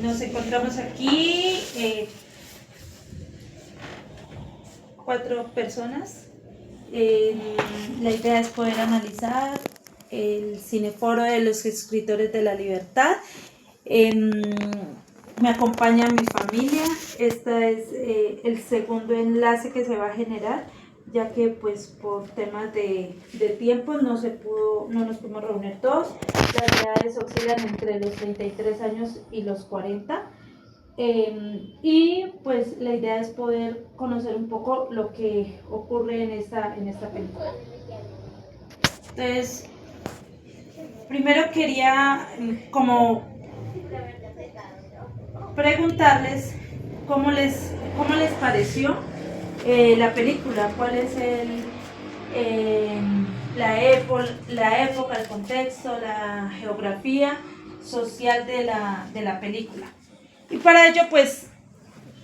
Nos encontramos aquí 4 personas. La idea es poder analizar el Cineforo de los Escritores de la Libertad. Me acompaña mi familia. Este es el segundo enlace que se va a generar, ya que pues por temas de tiempo no nos pudimos reunir todos. Las edades oscilan entre los 33 años y los 40. Y pues la idea es poder conocer un poco lo que ocurre en esta película. Entonces, primero quería como preguntarles cómo les pareció la película, cuál es eh, la época, el contexto, la geografía social de la película. Y para ello, pues,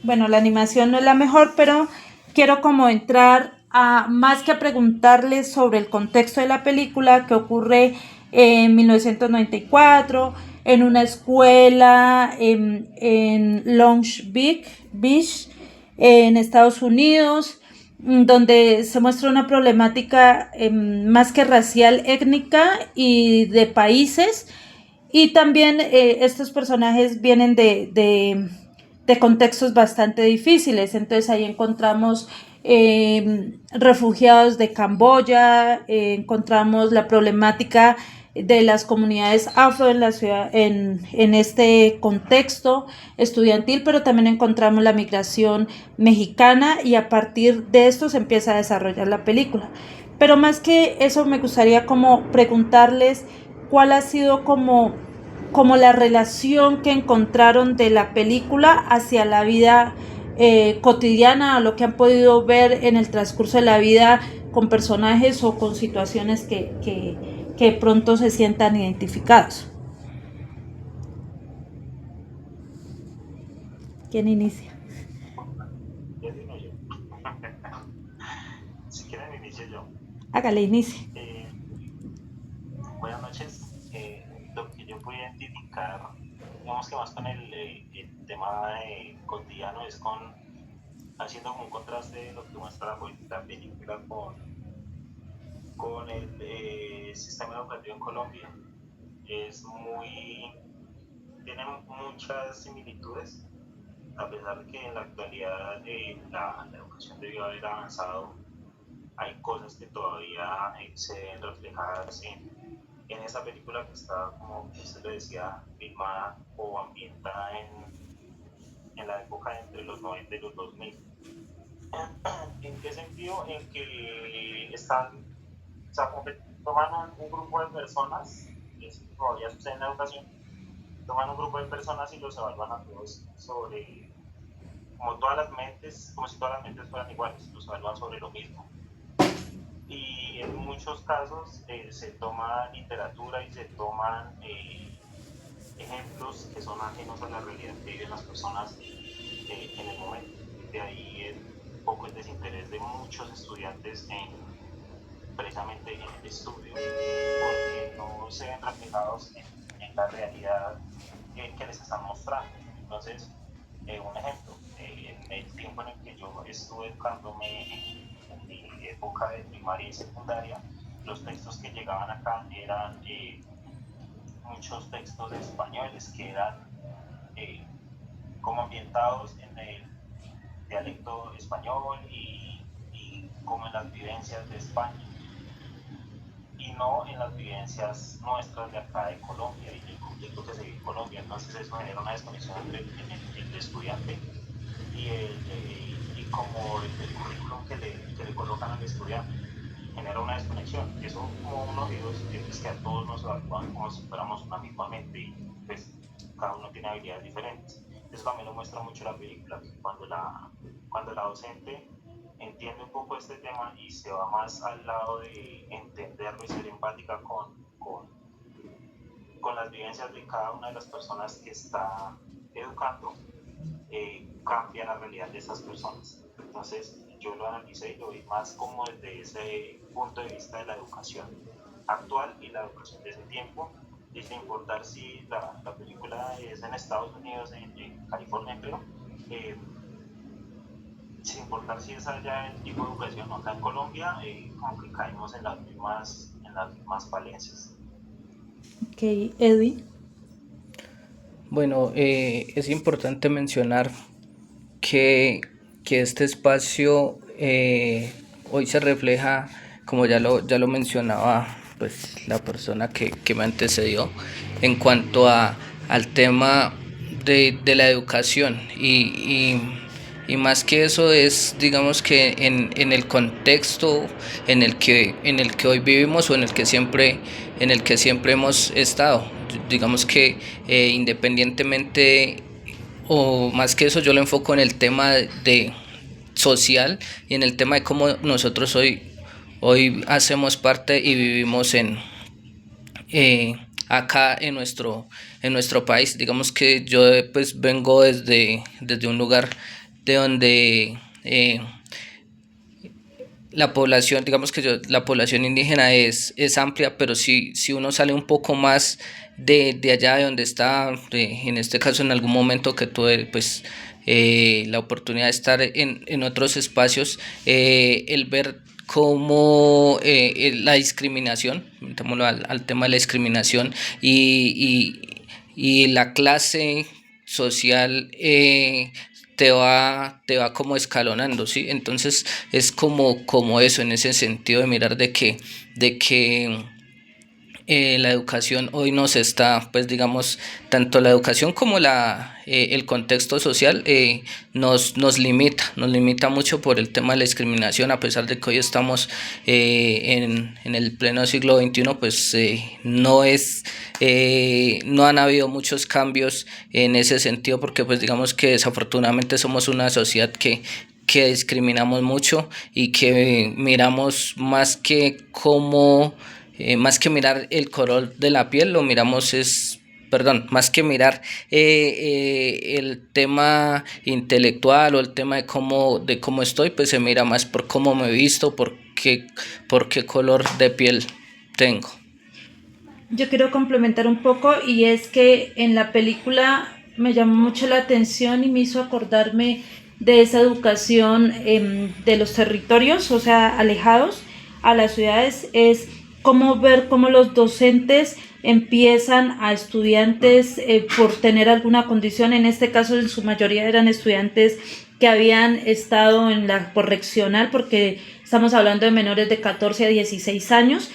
bueno, la animación no es la mejor, pero quiero como entrar a más que a preguntarles sobre el contexto de la película que ocurre en 1994 en una escuela en Long Beach, en Estados Unidos, donde se muestra una problemática más que racial, étnica y de países. Y también estos personajes vienen de contextos bastante difíciles. Entonces ahí encontramos refugiados de Camboya, encontramos la problemática de las comunidades afro en la ciudad, en este contexto estudiantil, pero también encontramos la migración mexicana y a partir de esto se empieza a desarrollar la película. Pero más que eso me gustaría como preguntarles cuál ha sido como la relación que encontraron de la película hacia la vida cotidiana, a lo que han podido ver en el transcurso de la vida con personajes o con situaciones que pronto se sientan identificados. ¿Quién inicia? Inicio yo. Si quieren, inicio yo. Hágale, inicie. Buenas noches. Lo que yo puedo identificar, digamos que más con el tema cotidiano, es haciendo como un contraste de lo que muestra la película con el sistema educativo en Colombia. Es tiene muchas similitudes, a pesar de que en la actualidad la educación debió haber avanzado. Hay cosas que todavía se ven reflejadas en esa película que está, como usted le decía, filmada o ambientada en la época entre los 90 y los 2000. ¿En qué sentido? En que están, o sea, como que toman un grupo de personas, y eso todavía sucede en la educación, toman un grupo de personas y los evalúan a todos sobre, como todas las mentes, como si todas las mentes fueran iguales, los evalúan sobre lo mismo. Y en muchos casos se toma literatura y se toman ejemplos que son ajenos a la realidad que viven las personas en el momento. De ahí un poco el desinterés de muchos estudiantes precisamente en el estudio, porque no se ven reflejados en la realidad que les están mostrando. Entonces, un ejemplo, en el tiempo en el que yo estuve educándome en mi época de primaria y secundaria, los textos que llegaban acá eran muchos textos españoles que eran eh, como ambientados en el dialecto español y como en las vivencias de España y no en las vivencias nuestras de acá de Colombia y el conflicto que se vive en Colombia. Entonces eso genera una desconexión entre el estudiante y como el currículum que le colocan al estudiante. Genera una desconexión. Eso como uno de los es que a todos nos evalúan como si fuéramos una misma mente y pues cada uno tiene habilidades diferentes. Eso también lo muestra mucho la película, que cuando la docente entiende un poco este tema y se va más al lado de entenderlo y ser empática con las vivencias de cada una de las personas que está educando, cambia la realidad de esas personas. Entonces yo lo analicé y lo vi más como desde ese punto de vista de la educación actual y la educación de ese tiempo y sin importar si la película es en Estados Unidos, en California creo, eh, sin importar si es allá el tipo de educación o acá en Colombia, como que caemos en las mismas falencias. Ok, Edwin. Bueno, es importante mencionar que, que este espacio hoy se refleja, como ya lo mencionaba pues, la persona que me antecedió, en cuanto al tema de la educación y más que eso es, digamos que en el contexto en el que hoy vivimos o en el que siempre hemos estado. Digamos que independientemente o más que eso yo lo enfoco en el tema de social y en el tema de cómo nosotros hoy hacemos parte y vivimos acá en nuestro país. Digamos que yo pues vengo desde un lugar de donde la población, digamos que la población indígena es amplia, pero si uno sale un poco más de allá de donde está, en este caso en algún momento que tuve pues la oportunidad de estar en otros espacios, el ver cómo la discriminación, metámoslo al tema de la discriminación y la clase social te va como escalonando, ¿sí? Entonces es como eso, en ese sentido de mirar de que la educación hoy nos está, pues digamos, tanto la educación como el contexto social nos limita mucho por el tema de la discriminación, a pesar de que hoy estamos en el pleno siglo XXI, pues no han habido muchos cambios en ese sentido, porque pues digamos que desafortunadamente somos una sociedad que discriminamos mucho y que miramos más que mirar el color de la piel, lo miramos más que mirar el tema intelectual o el tema de cómo estoy, pues se mira más por cómo me he visto, por qué color de piel tengo. Yo quiero complementar un poco y es que en la película me llamó mucho la atención y me hizo acordarme de esa educación de los territorios, o sea, alejados a las ciudades, es como ver cómo los docentes empiezan a estudiantes por tener alguna condición, en este caso en su mayoría eran estudiantes que habían estado en la correccional, porque estamos hablando de menores de 14 a 16 años,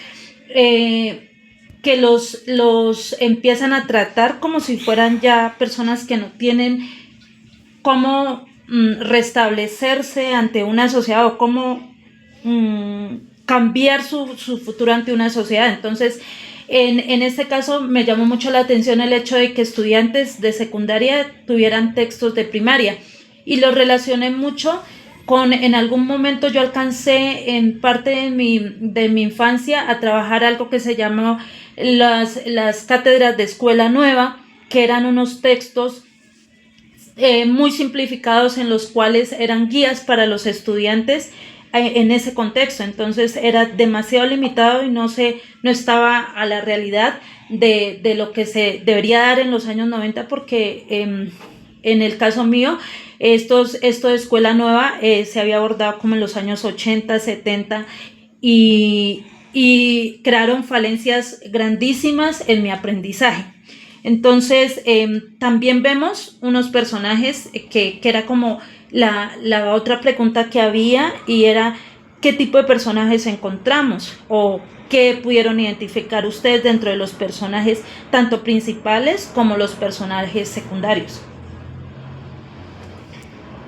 que los empiezan a tratar como si fueran ya personas que no tienen cómo restablecerse ante una sociedad o cómo cambiar su futuro ante una sociedad. Entonces, en este caso me llamó mucho la atención el hecho de que estudiantes de secundaria tuvieran textos de primaria y lo relacioné mucho con, en algún momento yo alcancé en parte de mi infancia a trabajar algo que se llamó las cátedras de escuela nueva, que eran unos textos muy simplificados en los cuales eran guías para los estudiantes en ese contexto. Entonces era demasiado limitado y no estaba a la realidad de lo que se debería dar en los años 90, porque en el caso mío esto de escuela nueva se había abordado como en los años 80, 70 y crearon falencias grandísimas en mi aprendizaje. Entonces, también vemos unos personajes que era como la otra pregunta que había, y era qué tipo de personajes encontramos o qué pudieron identificar ustedes dentro de los personajes tanto principales como los personajes secundarios.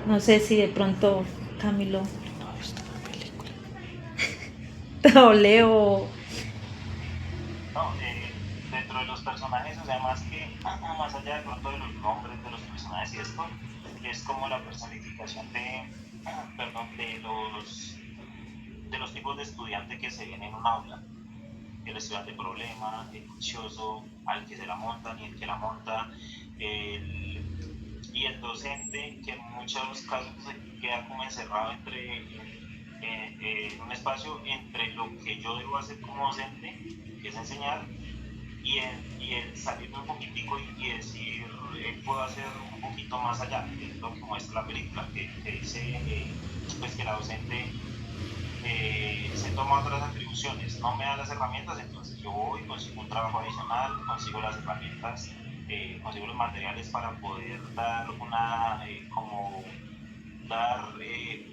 No sé si de pronto Camilo o Leo. No, dentro de los personajes, o sea, más allá de pronto de los nombres de los personajes y esto, es como la personificación perdón, de los tipos de estudiante que se ven en un aula. El estudiante problema, el ansioso, al que se la montan y el que la monta, y el docente que en muchos casos se queda como encerrado en un espacio entre lo que yo debo hacer como docente, que es enseñar, y el salirme un poquitico y decir, puedo hacer un poquito más allá, que es lo que muestra la película, que dice pues que la docente se toma otras atribuciones, no me da las herramientas, entonces yo voy, consigo un trabajo adicional, consigo las herramientas, consigo los materiales para poder dar como dar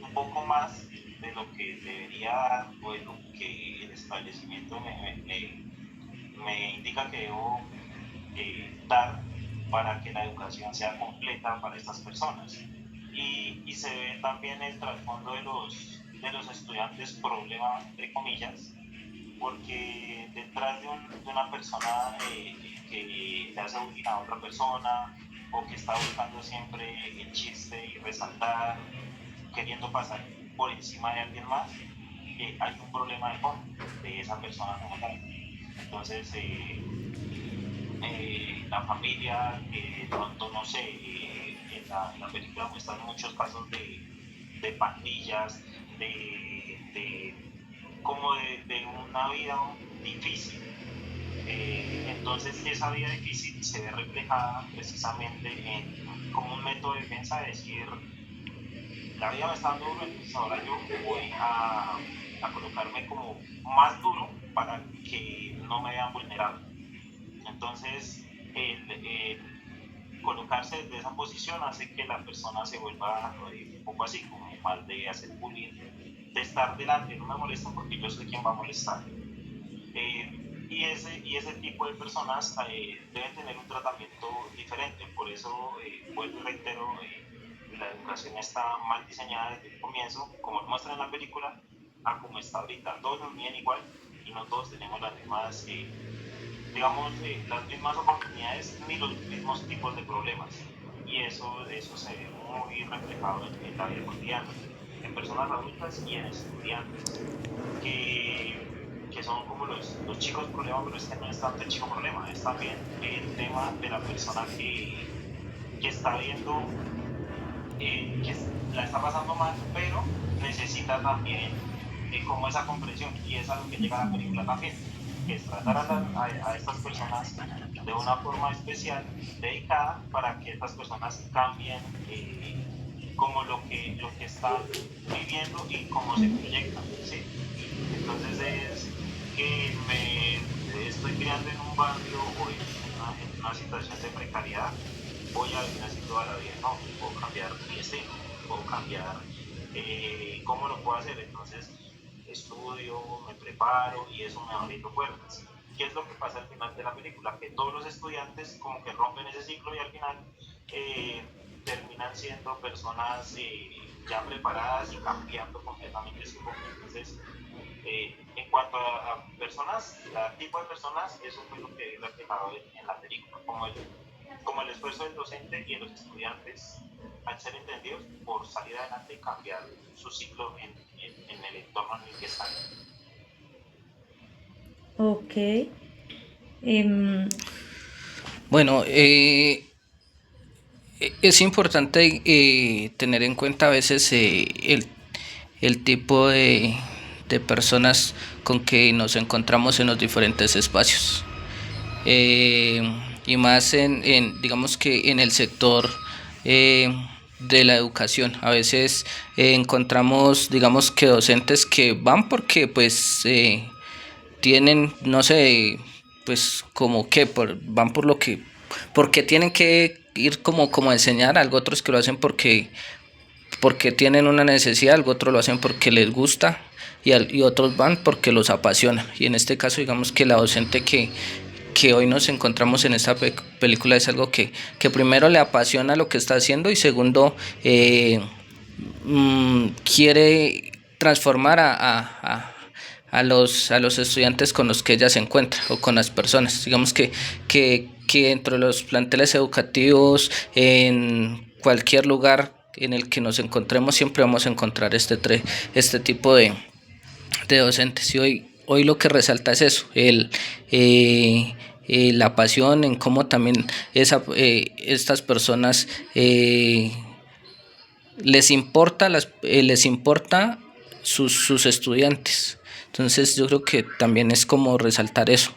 un poco más de lo que debería dar o de lo que el establecimiento me indica que debo dar para que la educación sea completa para estas personas. Y se ve también el trasfondo de los estudiantes problema, entre comillas, porque detrás de una persona que le hace bullying a otra persona o que está buscando siempre el chiste y resaltar, queriendo pasar por encima de alguien más, hay un problema de fondo de esa persona como tal. Entonces, la familia, de pronto, no sé, en la película muestran muchos casos de pandillas, de como de una vida difícil. Entonces esa vida difícil se ve reflejada precisamente en como un método de defensa, de decir, la vida me está dando duro, entonces ahora yo voy a colocarme como más duro para que no me vean vulnerable. Entonces, el colocarse desde esa posición hace que la persona se vuelva un poco así, como mal de hacer bullying, de estar delante, no me molesta porque yo soy quien va a molestar. Y ese tipo de personas deben tener un tratamiento diferente, por eso vuelvo y reitero, la educación está mal diseñada desde el comienzo, como lo muestra en la película, a como está ahorita. Todos nos miden igual y no todos tenemos las mismas digamos, las mismas oportunidades ni los mismos tipos de problemas. Y eso se ve muy reflejado en la vida cotidiana, en personas adultas y en estudiantes, que son como los chicos problemas, pero este no es tanto el chico problema, es también el tema de la persona que está viendo, que la está pasando mal, pero necesita también como esa comprensión, y es a lo que llega la película también, que es tratar a estas personas de una forma especial, dedicada, para que estas personas cambien como lo que están viviendo y cómo se proyectan, ¿sí? Entonces es que me estoy criando en un barrio o en una situación de precariedad, voy a vivir así toda la vida, no, puedo cambiar mi destino, puedo cambiar cómo lo puedo hacer, entonces estudio, me preparo y eso me va abriendo puertas. ¿Qué es lo que pasa al final de la película? Que todos los estudiantes como que rompen ese ciclo y al final eh, terminan siendo personas ya preparadas y cambiando completamente su rumbo. Entonces, en cuanto a personas, a tipo de personas, eso fue lo que he reflejado en la película, como el esfuerzo del docente y de los estudiantes al ser entendidos por salir adelante y cambiar su ciclo en el entorno en el que están. Ok. Em, Bueno, es importante tener en cuenta a veces el tipo de personas con que nos encontramos en los diferentes espacios. Eh, y más digamos que en el sector de la educación. A veces encontramos, digamos que docentes que van porque pues tienen, no sé, pues como que van por lo que, porque tienen que ir como a enseñar, algo otros que lo hacen porque tienen una necesidad, algo otro lo hacen porque les gusta y otros van porque los apasiona. Y en este caso digamos que la docente que hoy nos encontramos en esta película es algo que primero le apasiona lo que está haciendo y segundo quiere transformar a los estudiantes con los que ella se encuentra o con las personas. Digamos que dentro de los planteles educativos, en cualquier lugar en el que nos encontremos, siempre vamos a encontrar este tipo de docentes. Y hoy lo que resalta es eso, la pasión en cómo también estas personas les importa sus estudiantes. Entonces yo creo que también es como resaltar eso.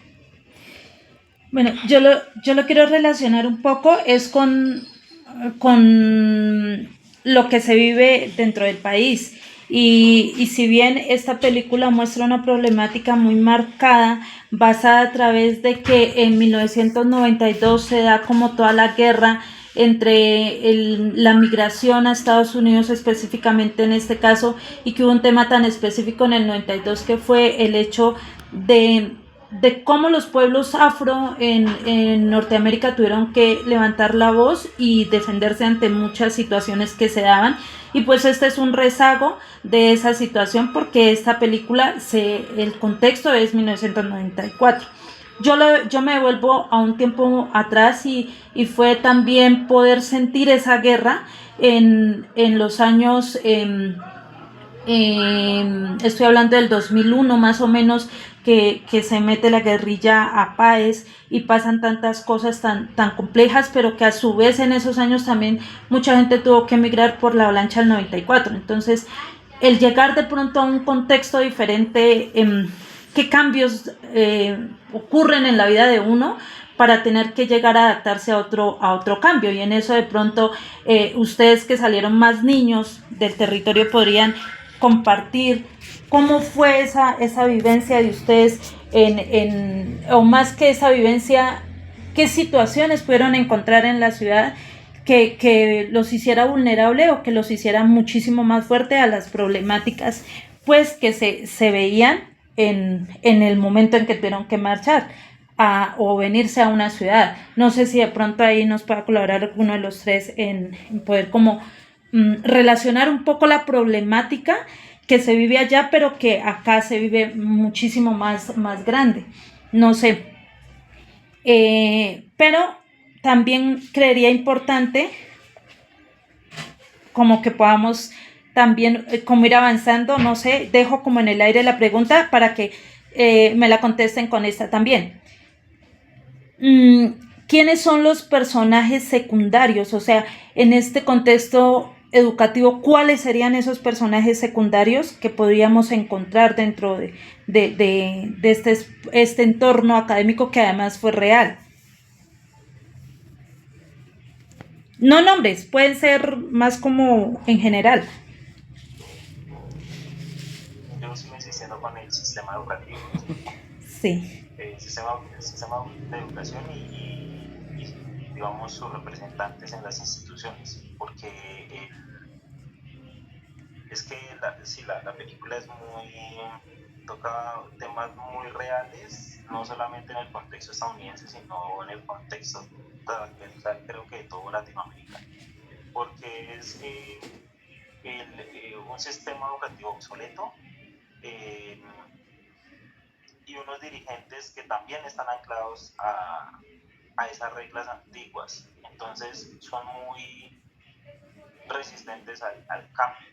Bueno, yo lo quiero relacionar un poco es con lo que se vive dentro del país. Y si bien esta película muestra una problemática muy marcada, basada a través de que en 1992 se da como toda la guerra entre la migración a Estados Unidos específicamente en este caso, y que hubo un tema tan específico en el 92 que fue el hecho de cómo los pueblos afro en Norteamérica tuvieron que levantar la voz y defenderse ante muchas situaciones que se daban. Y pues este es un rezago de esa situación porque esta película, el contexto es 1994. Yo me devuelvo a un tiempo atrás y fue también poder sentir esa guerra en los años... estoy hablando del 2001 más o menos, que se mete la guerrilla a Páez y pasan tantas cosas tan complejas, pero que a su vez en esos años también mucha gente tuvo que emigrar por la avalancha del 94. Entonces, el llegar de pronto a un contexto diferente, qué cambios ocurren en la vida de uno para tener que llegar a adaptarse a otro cambio. Y en eso de pronto ustedes que salieron más niños del territorio podrían compartir cómo fue esa vivencia de ustedes o más que esa vivencia, qué situaciones pudieron encontrar en la ciudad que los hiciera vulnerable o que los hiciera muchísimo más fuerte a las problemáticas pues que se veían en el momento en que tuvieron que marchar o venirse a una ciudad. No sé si de pronto ahí nos pueda colaborar alguno de los tres en poder como relacionar un poco la problemática que se vive allá, pero que acá se vive muchísimo más grande. No sé. Pero también creería importante como que podamos también como ir avanzando, no sé, dejo como en el aire la pregunta para que me la contesten con esta también. ¿Quiénes son los personajes secundarios? O sea, en este contexto educativo, ¿cuáles serían esos personajes secundarios que podríamos encontrar dentro de este entorno académico que además fue real? No nombres, pueden ser más como en general. Yo sigo insistiendo con el sistema educativo, Sí. sistema de educación digamos sus representantes en las instituciones, porque es que la película es toca temas muy reales, no solamente en el contexto estadounidense, sino en el contexto transversal, creo que de toda Latinoamérica, porque es un sistema educativo obsoleto, eh, y unos dirigentes que también están anclados a esas reglas antiguas, entonces son muy resistentes al cambio.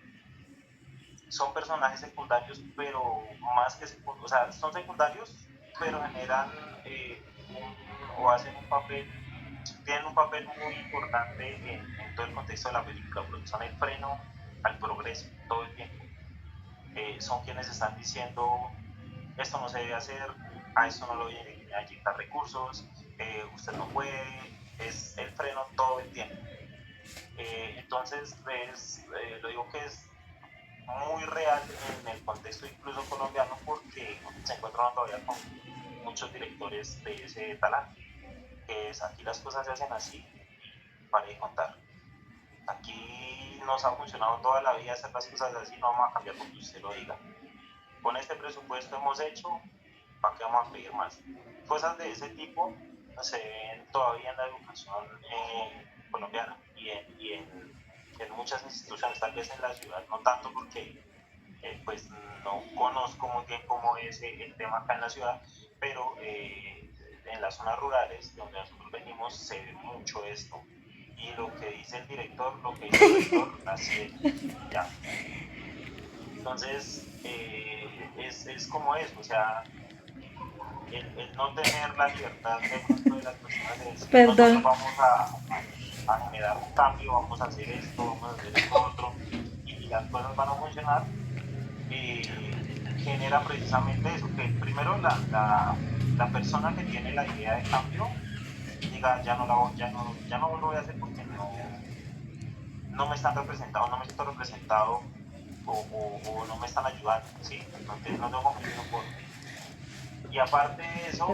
Son personajes secundarios, pero más que secundarios, o sea, son secundarios, pero generan o hacen un papel, tienen un papel muy importante en todo el contexto de la película, porque son el freno al progreso todo el tiempo. Son quienes están diciendo esto no se debe hacer, a esto no lo voy a inyectar recursos, usted no puede, es el freno todo el tiempo. Entonces, lo digo que es muy real en el contexto incluso colombiano, porque se encuentran todavía con muchos directores de ese talante, que es aquí las cosas se hacen así, para de contar. Aquí nos ha funcionado toda la vida hacer las cosas así, no vamos a cambiar porque usted lo diga. Con este presupuesto hemos hecho, ¿para qué vamos a pedir más? Cosas de ese tipo se ven todavía en la educación colombiana en muchas instituciones, tal vez en la ciudad no tanto porque pues no conozco muy bien cómo es el tema acá en la ciudad, pero en las zonas rurales donde nosotros venimos se ve mucho esto. Y lo que dice el director, así es, ya. Entonces, es como eso, o sea, el no tener la libertad de pronto de las personas de decir, nosotros Perdón. vamos a generar un cambio, vamos a hacer esto, vamos a hacer esto otro, y las cosas van a funcionar, genera precisamente eso, que primero la persona que tiene la idea de cambio diga ya no lo voy a hacer porque no me están representando, no me siento representado o no me están ayudando, ¿sí? Entonces no tengo confianza por mí. Y aparte de eso,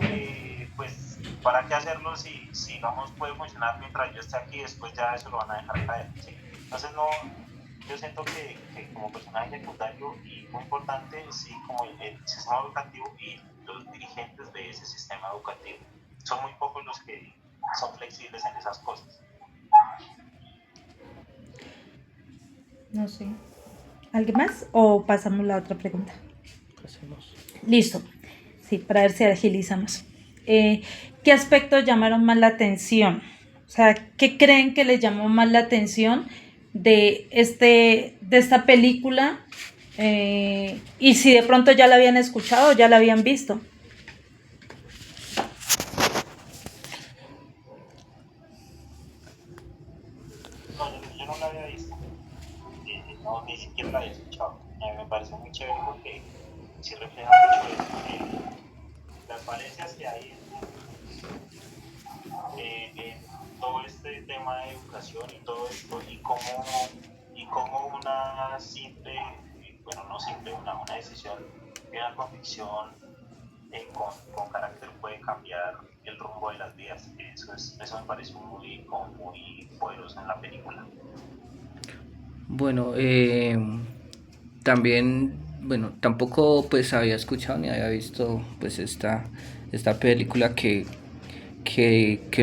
pues, ¿para qué hacerlo si digamos puede funcionar mientras yo esté aquí, después ya eso lo van a dejar caer, ¿sí? Entonces no, yo siento que como personaje secundario y muy importante, sí, como el sistema educativo y los dirigentes de ese sistema educativo. Son muy pocos los que son flexibles en esas cosas. No sé. ¿Alguien más? ¿O pasamos a la otra pregunta? Pasemos. Listo. Sí, para ver si agilizamos. ¿Qué aspectos llamaron más la atención? O sea, ¿qué creen que les llamó más la atención de esta película? Y si de pronto ya la habían escuchado o ya la habían visto. No, yo no la había visto, no, ni siquiera la había escuchado. Me parece muy chévere porque sí refleja mucho eso, las falencias que hay en todo este tema de educación y todo esto, y cómo una simple, bueno, no simple, una decisión, una convicción con carácter puede cambiar el rumbo de las vidas. Eso me pareció muy poderoso en la película. Bueno, también, bueno, tampoco pues había escuchado ni había visto pues esta película que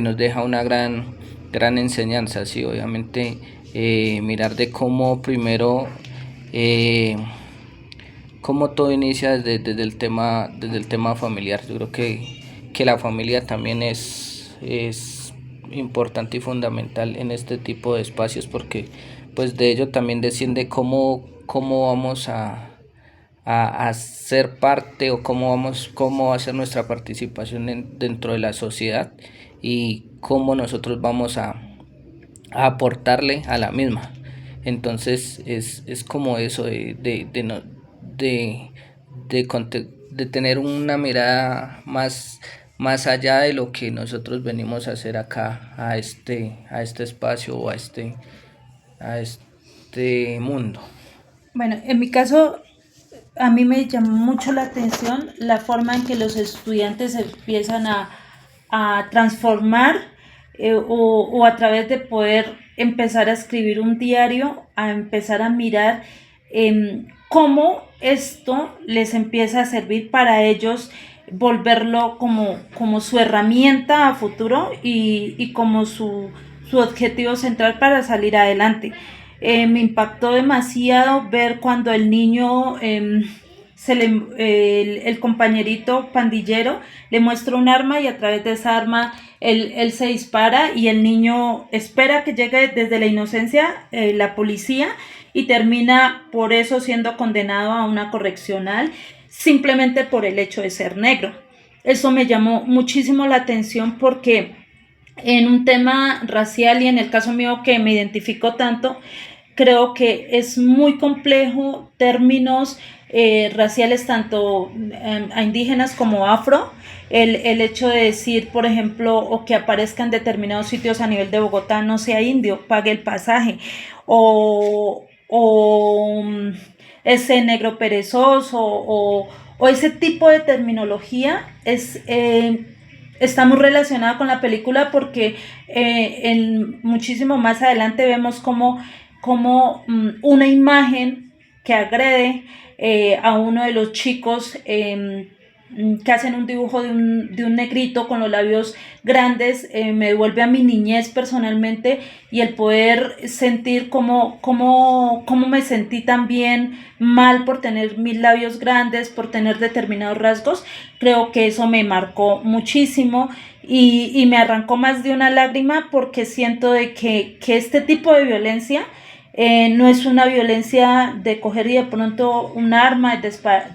nos deja una gran enseñanza, sí, obviamente mirar de cómo primero cómo todo inicia desde el tema familiar. Yo creo que la familia también es importante y fundamental en este tipo de espacios, porque pues de ello también desciende cómo vamos a ser parte, o cómo va a ser nuestra participación dentro de la sociedad, y cómo nosotros vamos a aportarle a la misma. Entonces es como eso de, de tener una mirada más allá de lo que nosotros venimos a hacer acá, a este espacio, o a este mundo. Bueno, en mi caso, a mí me llamó mucho la atención la forma en que los estudiantes empiezan a transformar, o a través de poder empezar a escribir un diario, a empezar a mirar cómo esto les empieza a servir para ellos, volverlo como su herramienta a futuro y como su objetivo central para salir adelante. Me impactó demasiado ver cuando el niño, el compañerito pandillero le muestra un arma, y a través de esa arma él se dispara, y el niño espera que llegue desde la inocencia la policía, y termina por eso siendo condenado a una correccional simplemente por el hecho de ser negro. Eso me llamó muchísimo la atención, porque en un tema racial, y en el caso mío que me identifico tanto, creo que es muy complejo términos raciales, tanto a indígenas como afro, el hecho de decir, por ejemplo, o que aparezca en determinados sitios a nivel de Bogotá, no sea indio, pague el pasaje, o ese negro perezoso, o ese tipo de terminología está muy relacionada con la película, porque muchísimo más adelante vemos como una imagen que agrede a uno de los chicos, que hacen un dibujo de un negrito con los labios grandes, me devuelve a mi niñez personalmente, y el poder sentir cómo me sentí también mal por tener mis labios grandes, por tener determinados rasgos. Creo que eso me marcó muchísimo, y me arrancó más de una lágrima, porque siento de que este tipo de violencia no es una violencia de coger y de pronto un arma y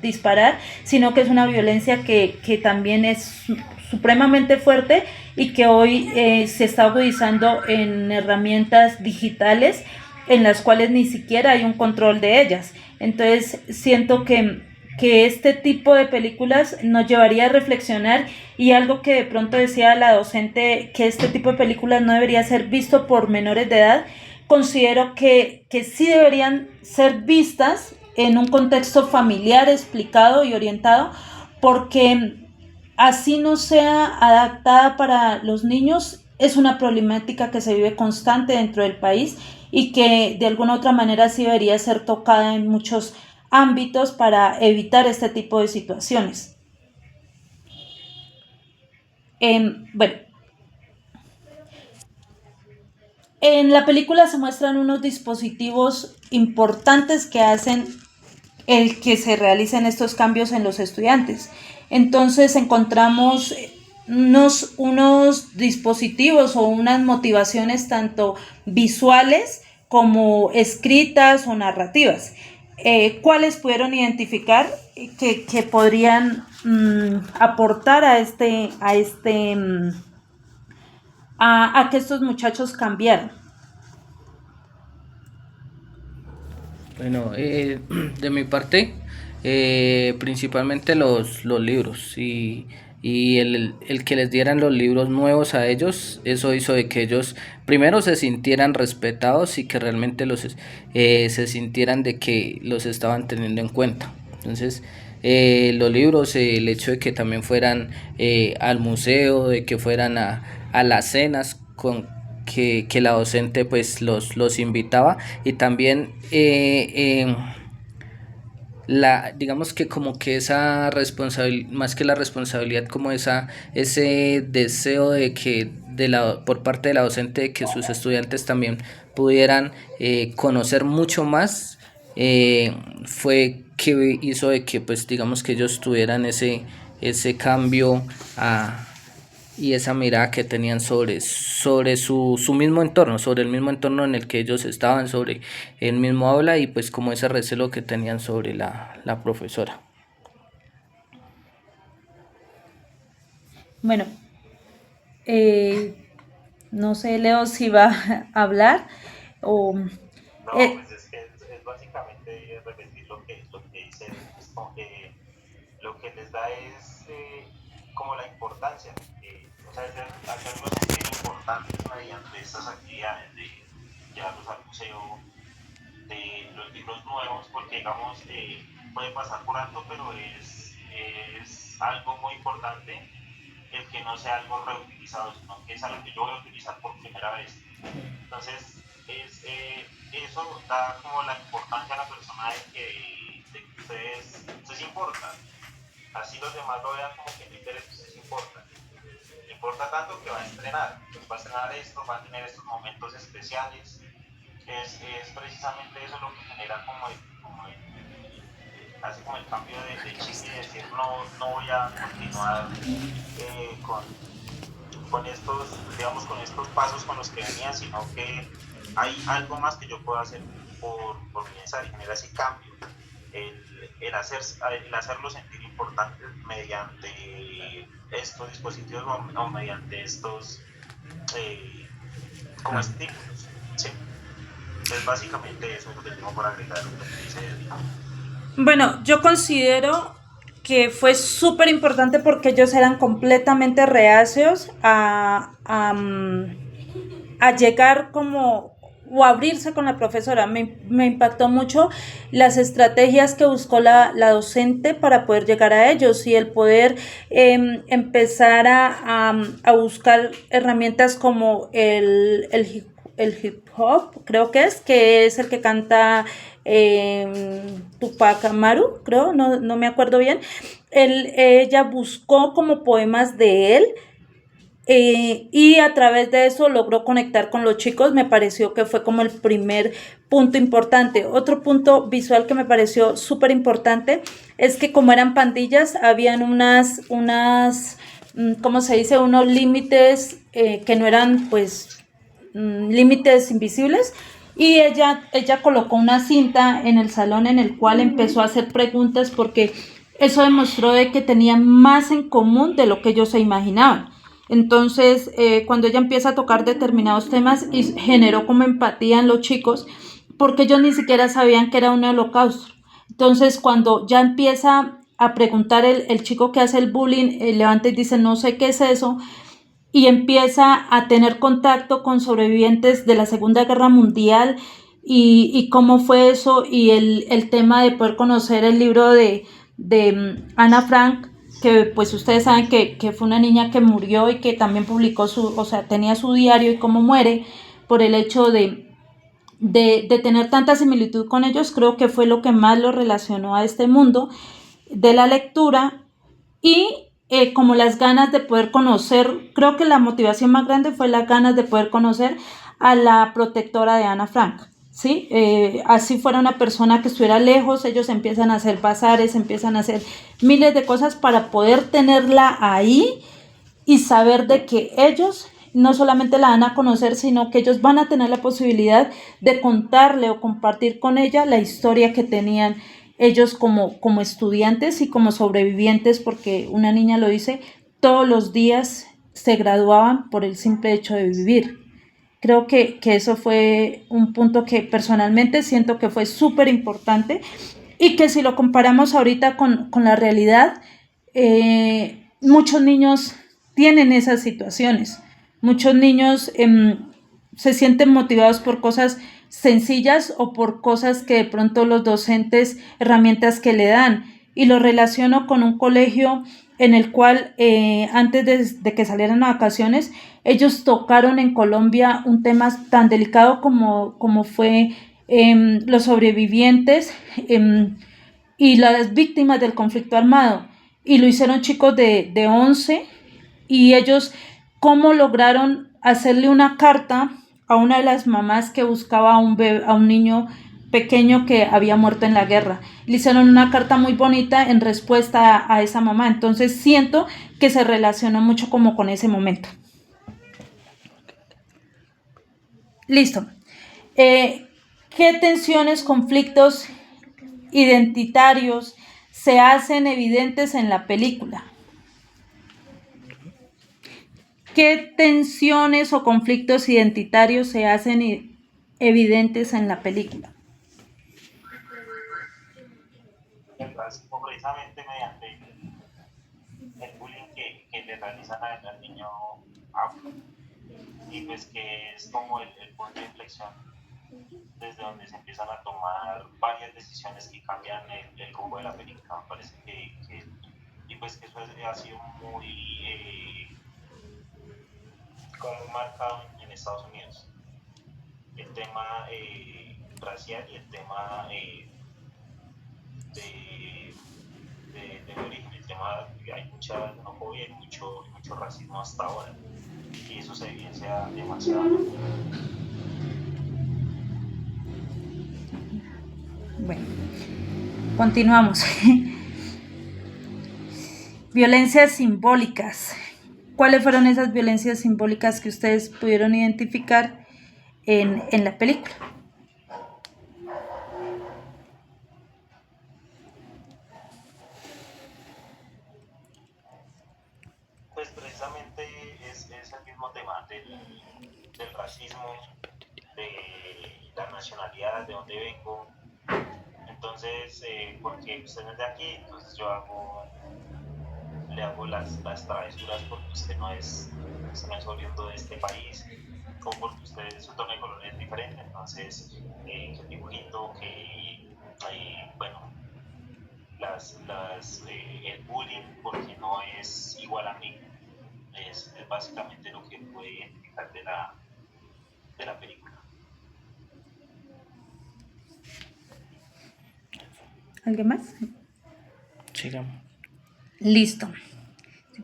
disparar, sino que es una violencia que también es supremamente fuerte, y que hoy se está agudizando en herramientas digitales en las cuales ni siquiera hay un control de ellas. Entonces siento que que este tipo de películas nos llevaría a reflexionar, y algo que de pronto decía la docente, que este tipo de películas no debería ser visto por menores de edad. Considero que sí deberían ser vistas en un contexto familiar explicado y orientado, porque así no sea adaptada para los niños, es una problemática que se vive constante dentro del país y que de alguna u otra manera sí debería ser tocada en muchos ámbitos para evitar este tipo de situaciones. Bueno, en la película se muestran unos dispositivos importantes que hacen el que se realicen estos cambios en los estudiantes. Entonces encontramos unos dispositivos o unas motivaciones tanto visuales como escritas o narrativas. ¿Cuáles pudieron identificar que podrían aportar a que estos muchachos cambiaran? Bueno, de mi parte, principalmente los libros y el que les dieran los libros nuevos a ellos, eso hizo de que ellos primero se sintieran respetados y que realmente se sintieran de que los estaban teniendo en cuenta. Entonces, los libros, el hecho de que también fueran al museo, de que fueran a las cenas que la docente pues los invitaba, y también digamos que como que esa responsabilidad, más que la responsabilidad, como ese deseo de que por parte de la docente, de que sus estudiantes también pudieran conocer mucho más, fue que hizo de que pues digamos que ellos tuvieran ese cambio y esa mirada que tenían sobre su mismo entorno, sobre el mismo entorno en el que ellos estaban, sobre el mismo aula, y pues como ese recelo que tenían sobre la profesora. Bueno, no sé, Leo, si va a hablar o... No, pues es que es básicamente repetir lo que dice, es como que lo que les da es como la importancia, o sea, hacerlos sentir importantes mediante estas actividades de llevarlos al museo, de los libros nuevos, porque digamos, puede pasar por alto, pero es algo muy importante el que no sea algo reutilizado, sino que es algo que yo voy a utilizar por primera vez. Entonces, eso da como la importancia a la persona de que ustedes importan. Así los demás lo vean como que no interesa, ustedes importan. Importa tanto que va a estrenar, pues va a estrenar esto, va a tener estos momentos especiales. Es precisamente eso lo que genera hace como el cambio de chip y decir no voy a continuar con estos pasos con los que venía, sino que hay algo más que yo puedo hacer por mi y genera ese cambio, el hacerlo sentir importante mediante estos dispositivos o mediante estos como estímulos, ¿sí? Es básicamente eso lo que tengo por agregar, lo que dice Edwin. Bueno, yo considero que fue súper importante porque ellos eran completamente reacios a llegar como o abrirse con la profesora. Me impactó mucho las estrategias que buscó la docente para poder llegar a ellos, y el poder empezar a buscar herramientas como el hip hop, creo que es el que canta Tupac Amaru, creo, no me acuerdo bien. Ella buscó como poemas de él, y a través de eso logró conectar con los chicos. Me pareció que fue como el primer punto importante. Otro punto visual que me pareció súper importante es que como eran pandillas, habían unas ¿cómo se dice? Unos límites que no eran pues límites invisibles, y ella colocó una cinta en el salón en el cual empezó a hacer preguntas, porque eso demostró de que tenían más en común de lo que ellos se imaginaban. Entonces, cuando ella empieza a tocar determinados temas, y generó como empatía en los chicos, porque ellos ni siquiera sabían que era un holocausto. Entonces, cuando ya empieza a preguntar el chico que hace el bullying, levanta y dice, no sé qué es eso, y empieza a tener contacto con sobrevivientes de la Segunda Guerra Mundial y cómo fue eso, y el tema de poder conocer el libro de Ana Frank, que pues ustedes saben que fue una niña que murió y que también publicó o sea, tenía su diario, y cómo muere por el hecho de tener tanta similitud con ellos. Creo que fue lo que más lo relacionó a este mundo de la lectura. Y como las ganas de poder conocer, creo que la motivación más grande fue las ganas de poder conocer a la protectora de Ana Frank, ¿sí? Así fuera una persona que estuviera lejos, ellos empiezan a hacer bazares, empiezan a hacer miles de cosas para poder tenerla ahí y saber de que ellos no solamente la van a conocer, sino que ellos van a tener la posibilidad de contarle o compartir con ella la historia que tenían ellos como estudiantes y como sobrevivientes, porque una niña lo dice, todos los días se graduaban por el simple hecho de vivir. Creo que eso fue un punto que personalmente siento que fue súper importante, y que si lo comparamos ahorita con la realidad, muchos niños tienen esas situaciones. Muchos niños se sienten motivados por cosas sencillas o por cosas que de pronto los docentes, herramientas que le dan. Y lo relaciono con un colegio en el cual antes de que salieran a vacaciones, ellos tocaron en Colombia un tema tan delicado como fue los sobrevivientes y las víctimas del conflicto armado. Y lo hicieron chicos de 11, y ellos cómo lograron hacerle una carta a una de las mamás que buscaba a un niño pequeño que había muerto en la guerra. Le hicieron una carta muy bonita en respuesta a esa mamá. Entonces siento que se relacionó mucho como con ese momento. Listo. ¿Qué tensiones, conflictos identitarios se hacen evidentes en la película? ¿Qué tensiones o conflictos identitarios se hacen evidentes en la película? El racismo precisamente mediante el bullying que le realizan al niño afro, y pues que es como el punto de inflexión desde donde se empiezan a tomar varias decisiones que cambian el rumbo de la película. Me parece y pues que eso ha sido muy como marcado en Estados Unidos, el tema racial y el tema de origen, el tema, hay mucha xenofobia y mucho racismo hasta ahora, y eso se evidencia demasiado. Bueno, continuamos. Violencias simbólicas. ¿Cuáles fueron esas violencias simbólicas que ustedes pudieron identificar en la película? Pues precisamente es el mismo tema del racismo, de la nacionalidad, de dónde vengo. Entonces, porque usted no es de aquí, entonces le hago las travesuras porque usted no es oriundo de este país, o porque su tono de color es diferente. Entonces, que el dibujito, bueno, el bullying porque no es igual a mí, es básicamente lo que puede identificar de la película. ¿Alguien más? Sigamos. Listo,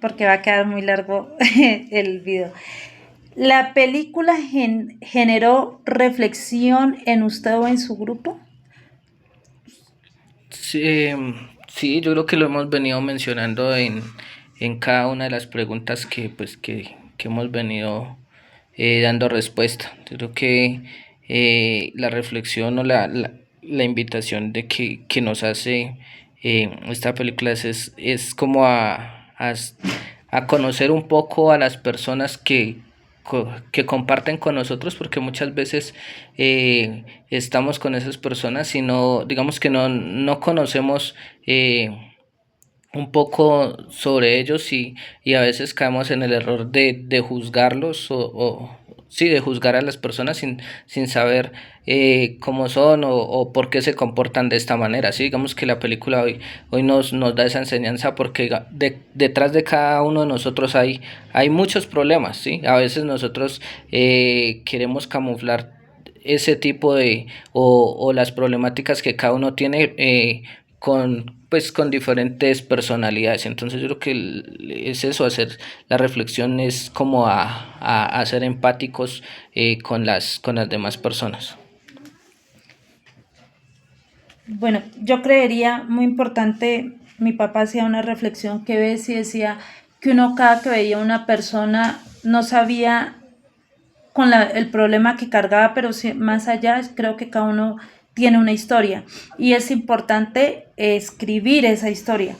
porque va a quedar muy largo el video. ¿La película generó reflexión en usted o en su grupo? Sí, yo creo que lo hemos venido mencionando en cada una de las preguntas que hemos venido dando respuesta. Yo creo que la reflexión o la invitación que nos hace esta película es como a conocer un poco a las personas que comparten con nosotros, porque muchas veces estamos con esas personas y no, digamos que no conocemos un poco sobre ellos y a veces caemos en el error de juzgarlos sí, de juzgar a las personas sin saber cómo son o por qué se comportan de esta manera. Sí, digamos que la película hoy nos da esa enseñanza porque detrás de cada uno de nosotros hay muchos problemas, ¿sí? A veces nosotros queremos camuflar ese tipo o las problemáticas que cada uno tiene con diferentes personalidades. Entonces yo creo que es eso, hacer la reflexión es como a ser empáticos con las demás personas. Bueno, yo creería muy importante, mi papá hacía una reflexión que ves y decía que uno cada que veía a una persona no sabía con el problema que cargaba, pero más allá creo que cada uno tiene una historia y es importante escribir esa historia.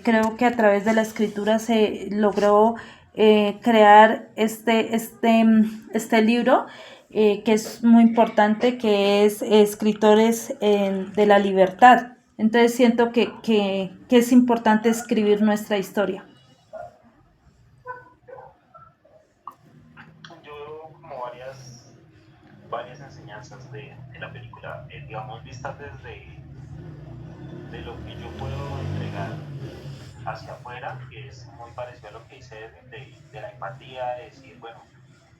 Creo que a través de la escritura se logró crear este libro que es muy importante, que es Escritores de la Libertad. Entonces siento que es importante escribir nuestra historia. Yo veo como varias enseñanzas de la película, digamos, vistas desde de lo que yo puedo entregar hacia afuera, que es muy parecido a lo que dice de la empatía, de decir, bueno,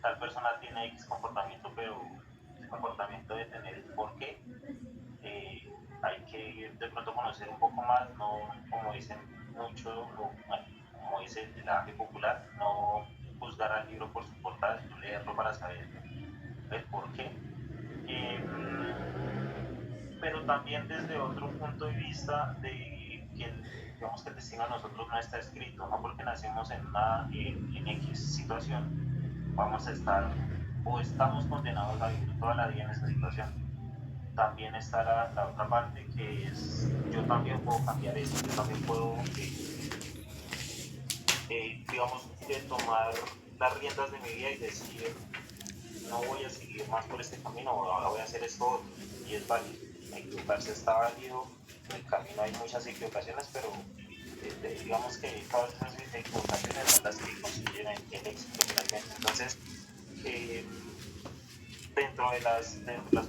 tal persona tiene X comportamiento, pero ese comportamiento debe tener el porqué. Hay que de pronto conocer un poco más, no como dicen mucho, o, bueno, como dice el arte popular, no juzgar al libro por su portada, sino leerlo para saber el porqué. Pero también desde otro punto de vista de que digamos que el destino a nosotros no está escrito, no porque nacemos en X situación vamos a estar o estamos condenados a vivir toda la vida en esa situación. También está la otra parte que es yo también puedo cambiar eso, yo también puedo digamos tomar las riendas de mi vida y decir no voy a seguir más por este camino, ahora voy a hacer esto otro, y es válido. Equivocarse está válido, en el camino hay muchas equivocaciones, pero digamos que todas esas equivocaciones son las que constituyen el éxito finalmente. Entonces, eh, dentro de las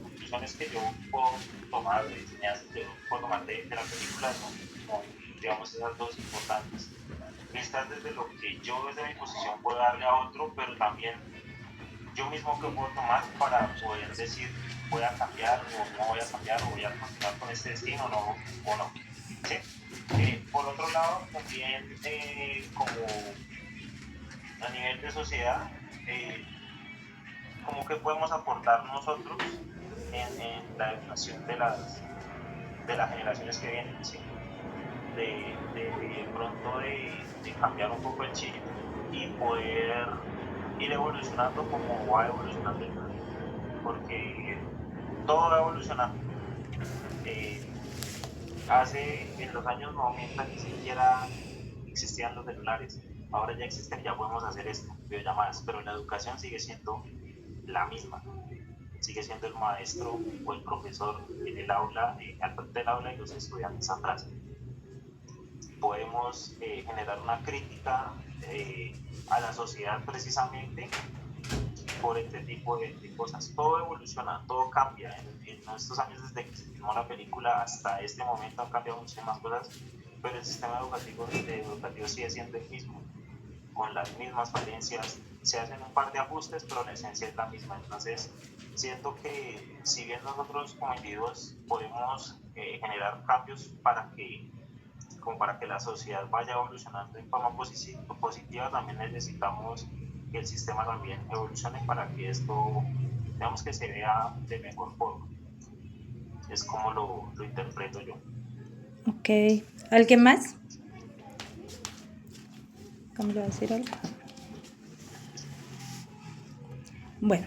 conclusiones que yo puedo tomar, de enseñanzas que yo puedo tomar de la película, son, digamos, esas dos importantes. Estas desde lo que yo desde mi posición puedo darle a otro, pero también yo mismo que puedo tomar para poder decir voy a cambiar o no voy a cambiar o voy a continuar con este destino o no. ¿Sí? Por otro lado, también como a nivel de sociedad, como que podemos aportar nosotros en la educación de las generaciones que vienen, ¿sí? De pronto de cambiar un poco el chip y poder ir evolucionando como va evolucionando el mundo, porque todo va evolucionando. En los años 90 ni siquiera existían los celulares, ahora ya existen, ya podemos hacer esto, videollamadas, pero la educación sigue siendo la misma, sigue siendo el maestro o el profesor en el aula, al frente del aula y los estudiantes atrás. Podemos generar una crítica a la sociedad precisamente por este tipo de cosas. Todo evoluciona, todo cambia. En estos años desde que se filmó la película hasta este momento han cambiado muchísimas cosas, pero el sistema educativo sigue siendo el mismo, con las mismas falencias. Se hacen un par de ajustes, pero la esencia es la misma. Entonces, siento que si bien nosotros como individuos podemos generar cambios para que la sociedad vaya evolucionando en forma positiva, también necesitamos que el sistema también evolucione para que esto, digamos, que se vea de mejor forma. Es como lo interpreto yo. Ok. ¿Alguien más? ¿Cómo le va a decir algo? Bueno,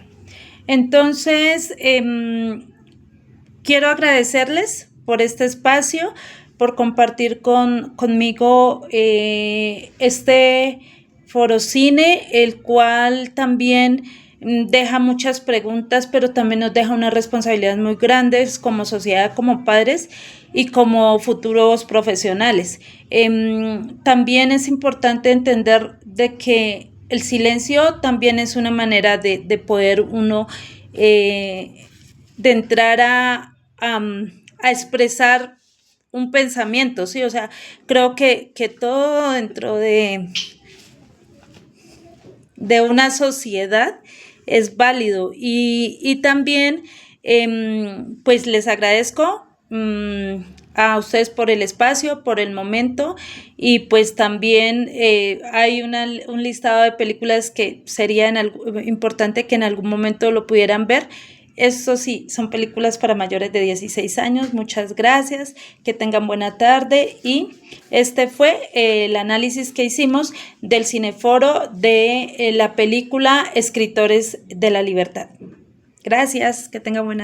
entonces quiero agradecerles por este espacio, por compartir conmigo este Forocine, el cual también deja muchas preguntas, pero también nos deja unas responsabilidades muy grandes como sociedad, como padres y como futuros profesionales. También es importante entender de que el silencio también es una manera de poder uno de entrar a expresar un pensamiento, ¿sí? O sea, creo que todo dentro de una sociedad es válido y también pues les agradezco a ustedes por el espacio, por el momento y pues también hay un listado de películas que sería importante que en algún momento lo pudieran ver. Eso sí, son películas para mayores de 16 años. Muchas gracias, que tengan buena tarde y este fue el análisis que hicimos del Cineforo de la película Escritores de la Libertad. Gracias, que tengan buena tarde.